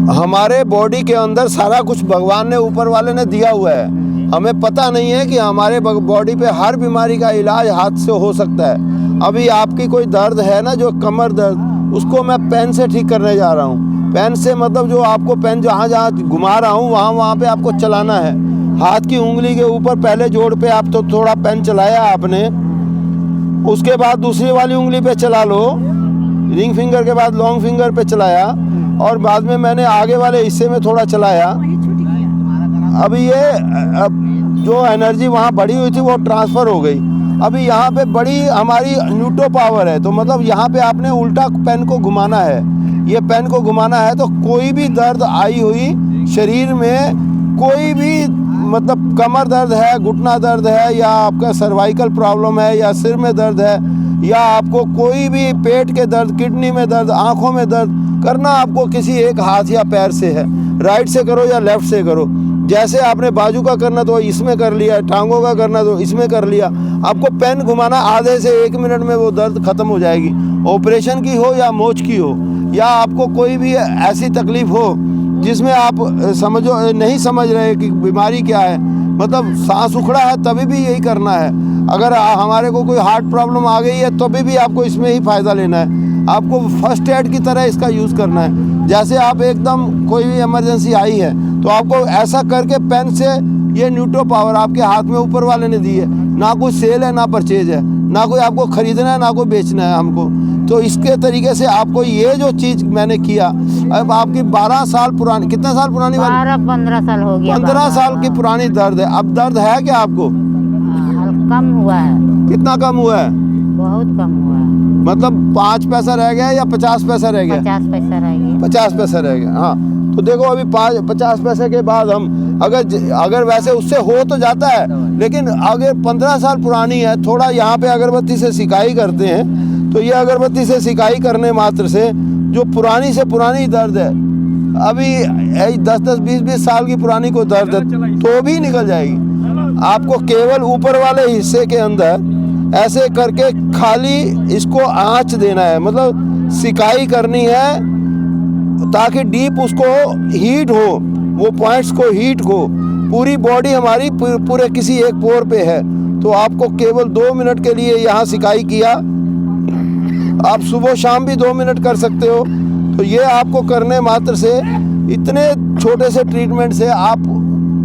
हमारे बॉडी के अंदर सारा कुछ भगवान ने, ऊपर वाले ने दिया हुआ है। हमें पता नहीं है कि हमारे बॉडी पे हर बीमारी का इलाज हाथ से हो सकता है। अभी आपकी कोई दर्द है ना, जो कमर दर्द, उसको मैं पेन से ठीक करने जा रहा हूँ। पेन से मतलब जो आपको पेन जहाँ जहाँ घुमा रहा हूँ वहाँ पे आपको चलाना है। हाथ की उंगली के ऊपर पहले जोड़ पे आप तो थोड़ा पेन चलाया आपने, उसके बाद दूसरी वाली उंगली पे चला लो, रिंग फिंगर के बाद लॉन्ग फिंगर पे चलाया, और बाद में मैंने आगे वाले हिस्से में थोड़ा चलाया। अभी ये जो एनर्जी वहाँ बढ़ी हुई थी वो ट्रांसफ़र हो गई। अभी यहाँ पे बड़ी हमारी न्यूट्रो पावर है, तो मतलब यहाँ पे आपने उल्टा पेन को घुमाना है। ये पेन को घुमाना है तो कोई भी दर्द आई हुई शरीर में, कोई भी मतलब कमर दर्द है, घुटना दर्द है, या आपका सर्वाइकल प्रॉब्लम है, या सिर में दर्द है, या आपको कोई भी पेट के दर्द, किडनी में दर्द, आँखों में दर्द, करना आपको किसी एक हाथ या पैर से है। राइट से करो या लेफ़्ट से करो। जैसे आपने बाजू का करना तो इसमें कर लिया, टांगों का करना तो इसमें कर लिया। आपको पेन घुमाना, आधे से 1 मिनट में वो दर्द ख़त्म हो जाएगी। ऑपरेशन की हो या मोच की हो, या आपको कोई भी ऐसी तकलीफ़ हो जिसमें आप नहीं समझ रहे कि बीमारी क्या है, मतलब सांस उखड़ा है, तभी भी यही करना है। अगर हमारे को कोई हार्ट प्रॉब्लम आ गई है तभी भी आपको इसमें ही फ़ायदा लेना है। आपको फर्स्ट एड की तरह इसका यूज़ करना है। जैसे आप एकदम कोई भी इमरजेंसी आई है तो आपको ऐसा करके पेन से, ये न्यूट्रो पावर आपके हाथ में ऊपर वाले ने दी है। ना कोई सेल है, ना परचेज है, ना कोई आपको ख़रीदना है, ना कोई बेचना है हमको। तो इसके तरीके से आपको ये जो चीज़ मैंने किया, अब आपकी 12 साल पुरानी, कितने साल पुरानी? 15 साल हो गया। 15 साल की पुरानी दर्द है। अब दर्द है क्या आपको? कम हुआ है। कितना कम हुआ है? बहुत कम हुआ है। मतलब 5 पैसा रह गया या 50 पैसा रह गया? 50 पैसा रह गया। 50 पैसा रह गया। हाँ, तो देखो अभी 50 पैसे के बाद हम अगर वैसे उससे हो तो जाता है, लेकिन अगर 15 साल पुरानी है, थोड़ा यहाँ पे अगरबत्ती से सिकाई करते हैं, तो ये अगरबत्ती से सिकाई करने मात्र से जो पुरानी से पुरानी दर्द है, अभी 10-10, 20-20 साल की पुरानी को दर्द है तो भी निकल जाएगी। आपको केवल ऊपर वाले हिस्से के अंदर ऐसे करके खाली इसको आँच देना है, मतलब सिकाई करनी है ताकि डीप उसको हीट हो, वो पॉइंट्स को हीट हो। पूरी बॉडी हमारी पूरे किसी एक पोर पे है, तो आपको केवल 2 मिनट के लिए यहाँ सिकाई किया। आप सुबह शाम भी 2 मिनट कर सकते हो। तो ये आपको करने मात्र से, इतने छोटे से ट्रीटमेंट से आप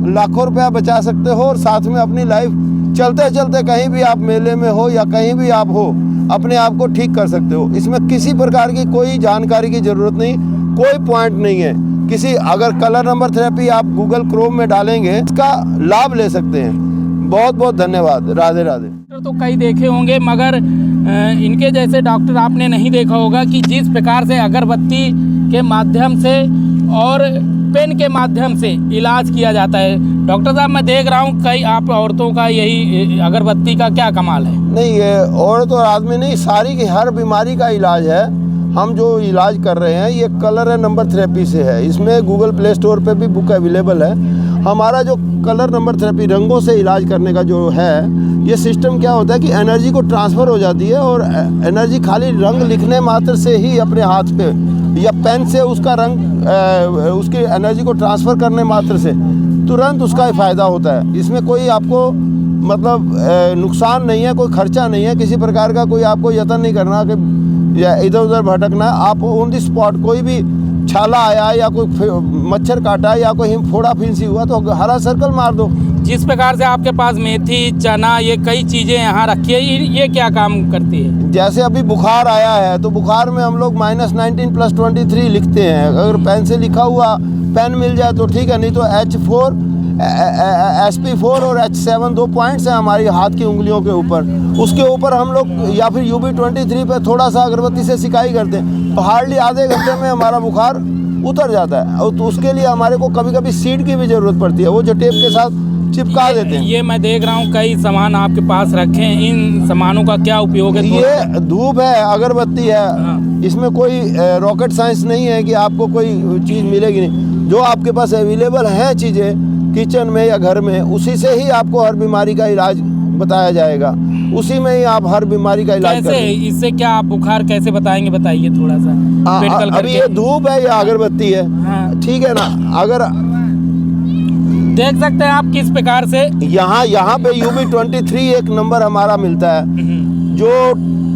लाखों रुपया बचा सकते हो, और साथ में अपनी लाइफ चलते चलते कहीं भी आप मेले में हो या कहीं भी आप हो, अपने आप को ठीक कर सकते हो। इसमें किसी प्रकार की कोई जानकारी की ज़रूरत नहीं, कोई पॉइंट नहीं है। किसी अगर कलर नंबर थेरेपी आप गूगल क्रोम में डालेंगे, इसका लाभ ले सकते हैं। बहुत बहुत धन्यवाद। राधे राधे। डॉक्टर तो कई देखे होंगे, मगर इनके जैसे डॉक्टर आपने नहीं देखा होगा कि जिस प्रकार से अगरबत्ती के माध्यम से और पेन के माध्यम से इलाज किया जाता है। डॉक्टर साहब, मैं देख रहा हूँ कई आप औरतों का यही अगरबत्ती का क्या कमाल है? नहीं, ये औरत और आदमी नहीं, सारी की हर बीमारी का इलाज है। हम जो इलाज कर रहे हैं ये कलर नंबर थेरेपी से है। इसमें गूगल प्ले स्टोर पे भी बुक अवेलेबल है। हमारा जो कलर नंबर थेरेपी, रंगों से इलाज करने का जो है, ये सिस्टम क्या होता है कि एनर्जी को ट्रांसफ़र हो जाती है, और एनर्जी खाली रंग लिखने मात्र से ही अपने हाथ पे या पेन से उसका रंग, उसकी एनर्जी को ट्रांसफ़र करने मात्र से तुरंत उसका फ़ायदा होता है। इसमें कोई आपको मतलब नुकसान नहीं है, कोई खर्चा नहीं है, किसी प्रकार का कोई आपको यत्न नहीं करना कि या इधर उधर भटकना। आप ऑन द स्पॉट, कोई भी छाला आया या कोई मच्छर काटा या कोई फोड़ा फिंसी हुआ तो हरा सर्कल मार दो। जिस प्रकार से आपके पास मेथी, चना, ये कई चीज़ें यहाँ रखी है, ये क्या काम करती है? जैसे अभी बुखार आया है तो बुखार में हम लोग -19 + 23 लिखते हैं। अगर पेन से लिखा हुआ पेन मिल जाए तो ठीक है, नहीं तो H4, SP4 और H7 2 पॉइंट्स हैं हमारी हाथ की उंगलियों के ऊपर। उसके ऊपर हम लोग या फिर UB23 पे थोड़ा सा अगरबत्ती से सिकाई करते हैं, तो हार्डली आधे घंटे में हमारा बुखार उतर जाता है। और तो उसके लिए हमारे को कभी कभी सीड की भी ज़रूरत पड़ती है, वो जो टेप के साथ चिपका देते हैं। ये मैं देख रहा हूँ कई सामान आपके पास रखे हैं, इन सामानों का क्या उपयोग है? ये धूप है, अगरबत्ती है। इसमें कोई रॉकेट साइंस नहीं है कि आपको कोई चीज़ मिलेगी नहीं। जो आपके पास अवेलेबल हैं चीज़ें किचन में या घर में, उसी से ही आपको हर बीमारी का इलाज बताया जाएगा, उसी में ही आप हर बीमारी का इलाज कैसे करें। इससे क्या आप बुखार कैसे बताएंगे, बताइए थोड़ा सा मेडिकल अभी करके। ये धूप है या अगरबत्ती है, हाँ। ठीक है ना। अगर देख सकते हैं आप किस प्रकार से यहाँ पे UB23 एक नंबर हमारा मिलता है। जो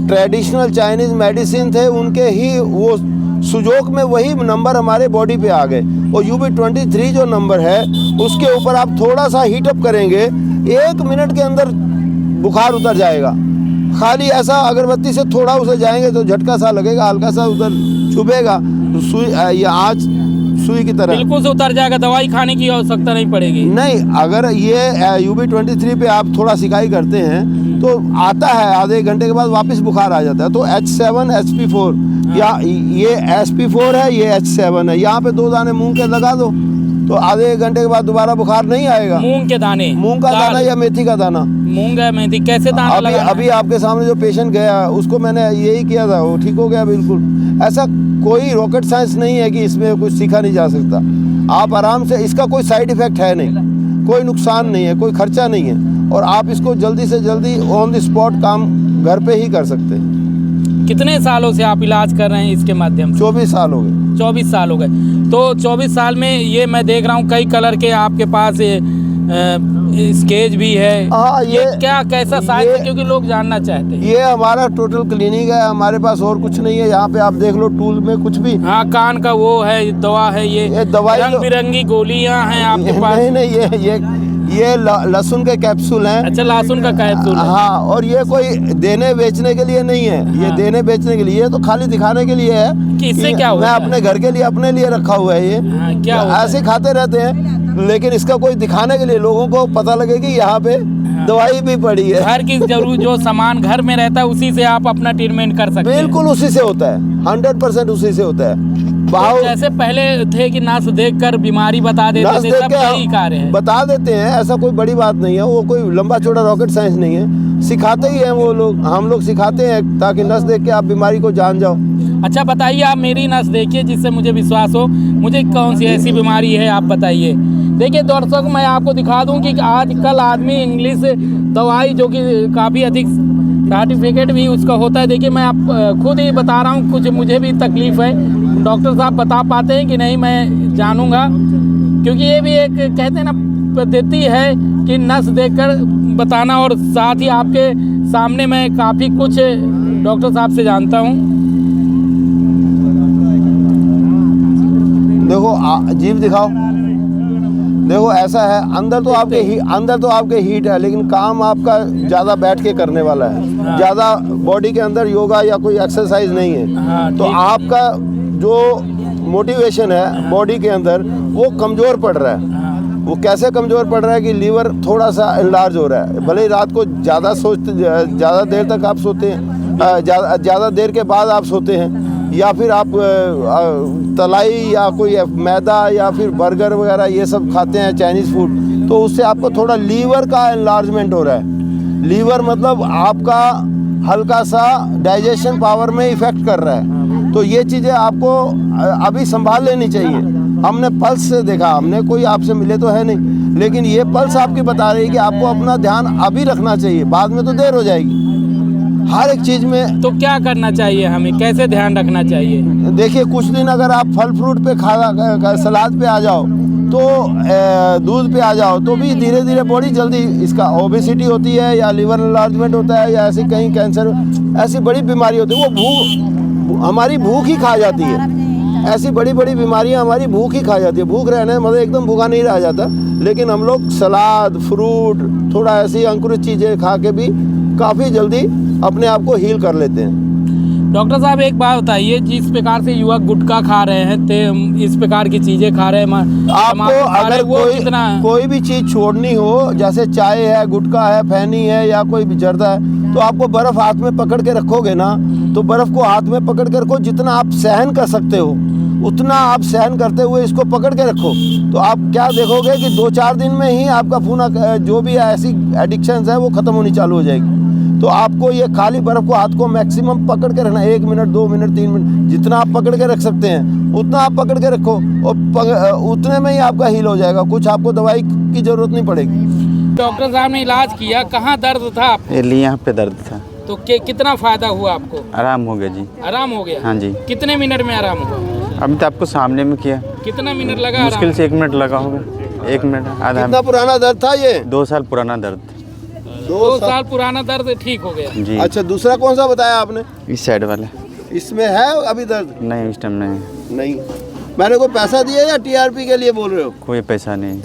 ट्रेडिशनल चाइनीज मेडिसिन थे उनके ही वो सुजोक में वही नंबर हमारे बॉडी पे आ गए, और UB23 जो नंबर है उसके ऊपर आप थोड़ा सा हीटअप करेंगे, 1 मिनट के अंदर बुखार उतर जाएगा। खाली ऐसा अगरबत्ती से थोड़ा उसे जाएंगे तो झटका सा लगेगा, हल्का सा उधर चुभेगा, सुई या आज सुई की तरह बिल्कुल से उतर जाएगा, दवाई खाने की आवश्यकता नहीं पड़ेगी। नहीं। अगर ये UB23 पे आप थोड़ा सिकाई करते हैं तो आता है, आधे घंटे के बाद वापस बुखार आ जाता है। तो H7 HP4 या ये SP4 है, ये H7 है, यहाँ पे 2 दाने मूंग के लगा दो तो आधे घंटे के बाद दोबारा बुखार नहीं आएगा। मूंग के दाने, मूंग का दाना या मेथी का दाना, मूंग है मेथी, कैसे दाना अभी लगाना है? अभी आपके सामने जो पेशेंट गया उसको मैंने यही किया था, वो ठीक हो गया बिल्कुल। ऐसा कोई रॉकेट साइंस नहीं है कि इसमें कुछ सीखा नहीं जा सकता। आप आराम से, इसका कोई साइड इफेक्ट है नहीं, कोई नुकसान नहीं है, कोई खर्चा नहीं है, और आप इसको जल्दी से जल्दी ऑन द स्पॉट काम घर पे ही कर सकते हैं। कितने सालों से आप इलाज कर रहे हैं इसके माध्यम से? 24 साल हो गए। 24 साल हो गए। तो 24 साल में ये मैं देख रहा हूँ कई कलर के आपके पास स्केच भी है। हाँ, ये क्या कैसा साइज है, क्योंकि लोग जानना चाहते हैं। ये हमारा टोटल क्लिनिक है, हमारे पास और कुछ नहीं है। यहाँ पे आप देख लो टूल में कुछ भी। हाँ, कान का वो है, दवा है, ये दवाई रंग बिरंगी गोलियां हैं आपके पास। नहीं, ये लहसुन के कैप्सूल हैं। अच्छा, लहसुन का कैप्सूल है। हाँ, और ये कोई देने बेचने के लिए नहीं है। ये हाँ। देने बेचने के लिए, ये तो खाली दिखाने के लिए है कि इससे कि क्या होता मैं है? अपने घर के लिए अपने लिए रखा हुआ है। ये हाँ, क्या होता ऐसे है? खाते रहते हैं, लेकिन इसका कोई दिखाने के लिए लोगों को पता लगे कि यहाँ पे दवाई भी पड़ी है। घर की जरूर जो सामान घर में रहता है उसी से आप अपना ट्रीटमेंट कर सकते हैं। बिल्कुल उसी से होता है, 100% उसी से होता है। तो जैसे पहले थे कि नस देखकर बीमारी बता देते नस थे, देख सब के यही कार्य है। बता देते हैं, ऐसा कोई बड़ी बात नहीं है। वो कोई लंबा चौड़ा रॉकेट साइंस नहीं है, सिखाते ही हैं वो लोग। हम लोग सिखाते हैं ताकि नस देख के आप बीमारी को जान जाओ। अच्छा, बताइए आप मेरी नस देखिए जिससे मुझे विश्वास हो, मुझे कौन सी ऐसी बीमारी है आप बताइए। देखिए दर्शक, मैं आपको दिखा दूं कि आजकल आदमी इंग्लिश दवाई जो कि काफ़ी अधिक सर्टिफिकेट भी उसका होता है। देखिए मैं आप खुद ही बता रहा हूँ, कुछ मुझे भी तकलीफ़ है। डॉक्टर साहब बता पाते हैं कि नहीं, मैं जानूँगा, क्योंकि ये भी एक कहते हैं ना पद्धति है कि नस देखकर बताना। और साथ ही आपके सामने मैं काफ़ी कुछ डॉक्टर साहब से जानता हूँ। देखो जीभ दिखाओ। देखो ऐसा है, अंदर तो आपके हीट है, लेकिन काम आपका ज़्यादा बैठ के करने वाला है। ज़्यादा बॉडी के अंदर योगा या कोई एक्सरसाइज नहीं है। तो आपका जो मोटिवेशन है बॉडी के अंदर वो कमज़ोर पड़ रहा है। वो कैसे कमज़ोर पड़ रहा है कि लीवर थोड़ा सा इनलार्ज हो रहा है। भले ही रात को ज़्यादा देर तक आप सोते हैं, ज़्यादा देर के बाद आप सोते हैं, या फिर आप तलाई या कोई मैदा या फिर बर्गर वगैरह ये सब खाते हैं चाइनीज़ फूड, तो उससे आपको थोड़ा लीवर का एनलार्जमेंट हो रहा है। लीवर मतलब आपका हल्का सा डाइजेशन पावर में इफ़ेक्ट कर रहा है। तो ये चीज़ें आपको अभी संभाल लेनी चाहिए। हमने पल्स से देखा, हमने कोई आपसे मिले तो है नहीं, लेकिन ये पल्स आपकी बता रही है कि आपको अपना ध्यान अभी रखना चाहिए, बाद में तो देर हो जाएगी हर एक चीज़ में। तो क्या करना चाहिए हमें, कैसे ध्यान रखना चाहिए? देखिए कुछ दिन अगर आप फल फ्रूट पे सलाद पे आ जाओ, तो दूध पे आ जाओ, तो भी धीरे धीरे बॉडी जल्दी, इसका ओबेसिटी होती है या लिवर एनलार्जमेंट होता है या ऐसी कहीं कैंसर, ऐसी बड़ी बीमारी होती है, वो हमारी भूख ही खा जाती है। ऐसी बड़ी बड़ी बीमारियां हमारी भूख ही खा जाती है। भूख रहने मतलब एकदम भूखा नहीं रह जाता, लेकिन हम लोग सलाद फ्रूट थोड़ा ऐसी अंकुरित चीज़ें खा के भी काफ़ी जल्दी अपने आप को हील कर लेते हैं। डॉक्टर साहब एक बात बताइए, जिस प्रकार से युवक गुटखा खा रहे हैं, इस प्रकार की चीज़ें खा रहे हैं, आपको अगर कोई भी चीज़ छोड़नी हो, जैसे चाय है, गुटखा है, फैनी है या कोई भी जर्दा है, तो आपको बर्फ़ हाथ में पकड़ के रखोगे ना, तो बर्फ़ को हाथ में पकड़ के रखो, जितना आप सहन कर सकते हो उतना आप सहन करते हुए इसको पकड़ के रखो। तो आप क्या देखोगे कि 2-4 दिन में ही आपका पूरा जो भी ऐसी एडिक्शंस है वो ख़त्म होनी चालू हो जाएगी। तो आपको ये खाली बर्फ़ को हाथ को मैक्सिमम पकड़ के रखना, 1 मिनट 2 मिनट 3 मिनट जितना आप पकड़ के रख सकते हैं उतना आप पकड़ के रखो, और उतने में ही आपका हील हो जाएगा। कुछ आपको दवाई की ज़रूरत नहीं पड़ेगी। डॉक्टर साहब ने इलाज किया, कहाँ दर्द था आपको? ये यहाँ पे दर्द था, तो कितना फायदा हुआ आपको? आराम हो गया जी। आराम हो गया? हाँ जी। कितने मिनट में आराम हुआ? अभी तो आपको सामने में किया, कितना मिनट लगा? मुश्किल से 1 मिनट लगा होगा, 1 मिनट आधा। कितना पुराना दर्द था ये? 2 साल पुराना दर्द 2 साल पुराना दर्द ठीक हो गया। जी। अच्छा, दूसरा कौन सा बताया आपने? इस साइड वाला इसमें है अभी दर्द? नहीं, इस टाइम नहीं, नहीं। मैंने कोई पैसा दिया या टीआरपी के लिए बोल रहे हो? कोई पैसा नहीं।